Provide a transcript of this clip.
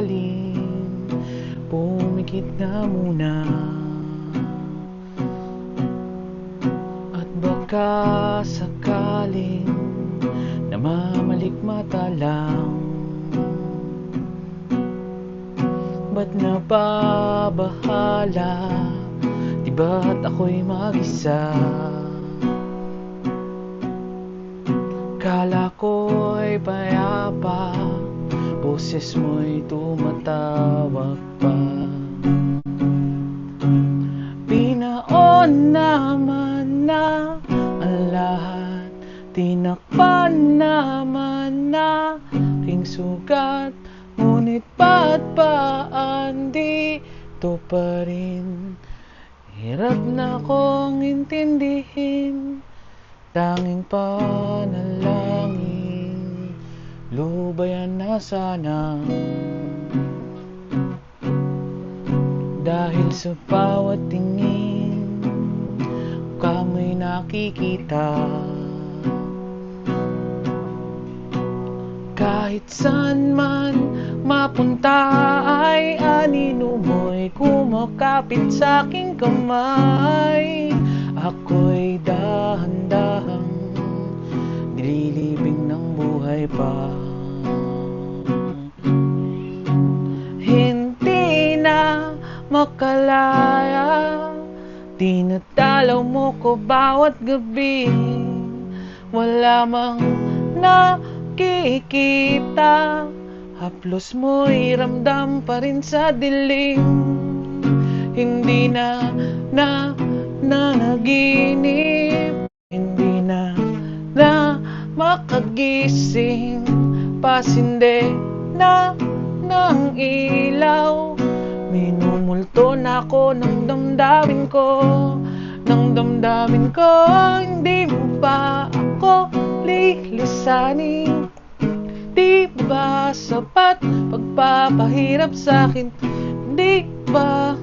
sakaling pumikit nga muna, at baka sakaling namamalikmata lang. Ba't nababahala? Di ba't ako'y mag-isa? Kala ko'y payapa, boses mo'y tumatawag pa. Pinaon naman na ang lahat, tinakpan naman na aking sugat, ngunit ba't paan dito pa rin? Hirap na kong intindihin, tanging panalangin, lubayan na sana. Dahil sa bawat tingin, mukha mo'y nakikita. Kahit saan man mapunta ay anino mo'y kumakapit sa aking kamay. Ako'y dahan-dahang nililibing ng buhay pa. Hindi na makalaya, tinatalaw mo ko bawat gabi. Wala mang nakikita, haplos mo'y ramdam pa rin sa dilim. Hindi na nanaginip, hindi na makagising, pasinde na ng ilaw. Minumulto na ako ng damdamin ko, hindi mo ba ako lilisanin? Di ba sapat pagpapahirap sa'kin? Di ba